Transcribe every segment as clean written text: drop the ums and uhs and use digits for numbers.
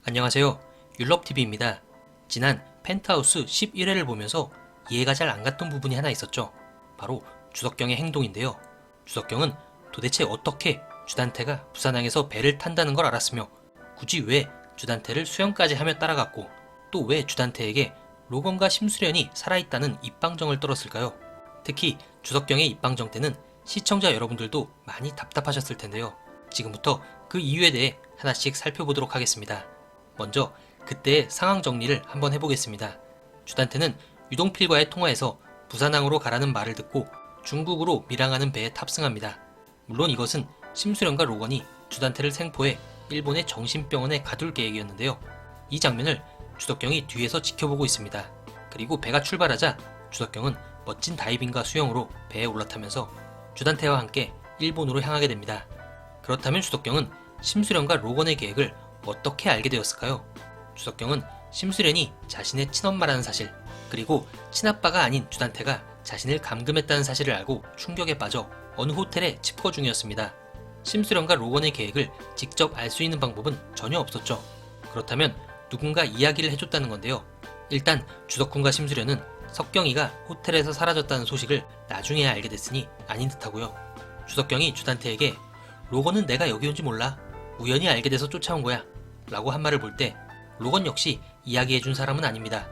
안녕하세요. 율럽TV입니다. 지난 펜트하우스 11회를 보면서 이해가 잘 안 갔던 부분이 하나 있었죠. 바로 주석경의 행동인데요. 주석경은 도대체 어떻게 주단태가 부산항에서 배를 탄다는 걸 알았으며 굳이 왜 주단태를 수영까지 하며 따라갔고 또 왜 주단태에게 로건과 심수련이 살아있다는 입방정을 떨었을까요? 특히 주석경의 입방정 때는 시청자 여러분들도 많이 답답하셨을 텐데요. 지금부터 그 이유에 대해 하나씩 살펴보도록 하겠습니다. 먼저 그때의 상황 정리를 한번 해보겠습니다. 주단태는 유동필과의 통화에서 부산항으로 가라는 말을 듣고 중국으로 밀항하는 배에 탑승합니다. 물론 이것은 심수련과 로건이 주단태를 생포해 일본의 정신병원에 가둘 계획이었는데요. 이 장면을 주석경이 뒤에서 지켜보고 있습니다. 그리고 배가 출발하자 주석경은 멋진 다이빙과 수영으로 배에 올라타면서 주단태와 함께 일본으로 향하게 됩니다. 그렇다면 주석경은 심수련과 로건의 계획을 어떻게 알게 되었을까요? 주석경은 심수련이 자신의 친엄마라는 사실, 그리고 친아빠가 아닌 주단태가 자신을 감금했다는 사실을 알고 충격에 빠져 어느 호텔에 칩거 중이었습니다. 심수련과 로건의 계획을 직접 알 수 있는 방법은 전혀 없었죠. 그렇다면 누군가 이야기를 해줬다는 건데요. 일단 주석훈과 심수련은 석경이가 호텔에서 사라졌다는 소식을 나중에야 알게 됐으니 아닌 듯하고요. 주석경이 주단태에게 로건은 내가 여기 온지 몰라. 우연히 알게 돼서 쫓아온 거야. 라고 한 말을 볼 때 로건 역시 이야기해준 사람은 아닙니다.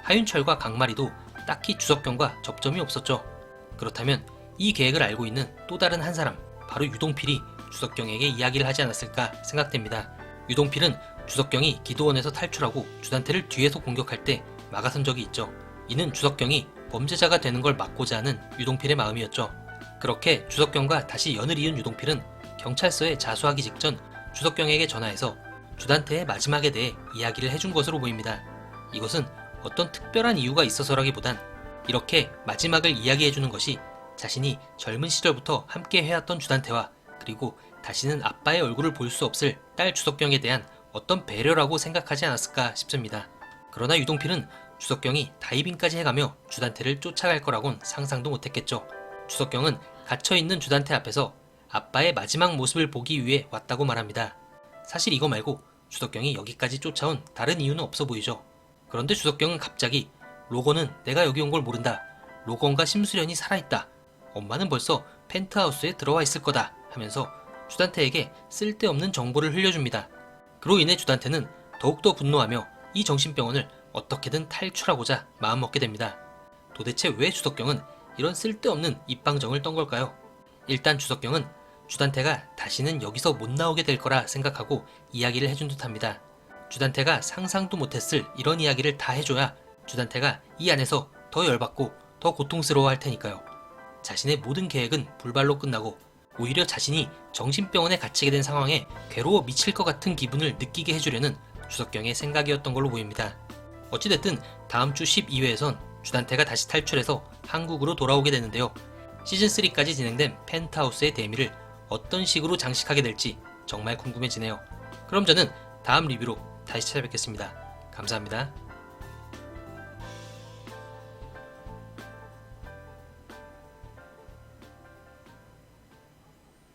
하윤철과 강마리도 딱히 주석경과 접점이 없었죠. 그렇다면 이 계획을 알고 있는 또 다른 한 사람, 바로 유동필이 주석경에게 이야기를 하지 않았을까 생각됩니다. 유동필은 주석경이 기도원에서 탈출하고 주단태를 뒤에서 공격할 때 막아선 적이 있죠. 이는 주석경이 범죄자가 되는 걸 막고자 하는 유동필의 마음이었죠. 그렇게 주석경과 다시 연을 이은 유동필은 경찰서에 자수하기 직전 주석경에게 전화해서 주단태의 마지막에 대해 이야기를 해준 것으로 보입니다. 이것은 어떤 특별한 이유가 있어서라기보단 이렇게 마지막을 이야기해주는 것이 자신이 젊은 시절부터 함께 해왔던 주단태와 그리고 다시는 아빠의 얼굴을 볼 수 없을 딸 주석경에 대한 어떤 배려라고 생각하지 않았을까 싶습니다. 그러나 유동필은 주석경이 다이빙까지 해가며 주단태를 쫓아갈 거라곤 상상도 못했겠죠. 주석경은 갇혀있는 주단태 앞에서 아빠의 마지막 모습을 보기 위해 왔다고 말합니다. 사실 이거 말고 주석경이 여기까지 쫓아온 다른 이유는 없어 보이죠. 그런데 주석경은 갑자기 로건은 내가 여기 온 걸 모른다. 로건과 심수련이 살아있다. 엄마는 벌써 펜트하우스에 들어와 있을 거다 하면서 주단태에게 쓸데없는 정보를 흘려줍니다. 그로 인해 주단태는 더욱더 분노하며 이 정신병원을 어떻게든 탈출하고자 마음먹게 됩니다. 도대체 왜 주석경은 이런 쓸데없는 입방정을 떤 걸까요? 일단 주석경은 주단태가 다시는 여기서 못 나오게 될 거라 생각하고 이야기를 해준 듯합니다. 주단태가 상상도 못했을 이런 이야기를 다 해줘야 주단태가 이 안에서 더 열받고 더 고통스러워 할 테니까요. 자신의 모든 계획은 불발로 끝나고 오히려 자신이 정신병원에 갇히게 된 상황에 괴로워 미칠 것 같은 기분을 느끼게 해주려는 주석경의 생각이었던 걸로 보입니다. 어찌됐든 다음 주 12회에선 주단태가 다시 탈출해서 한국으로 돌아오게 되는데요. 시즌3까지 진행된 펜트하우스의 대미를 어떤 식으로 장식하게 될지 정말 궁금해지네요. 그럼 저는 다음 리뷰로 다시 찾아뵙겠습니다. 감사합니다.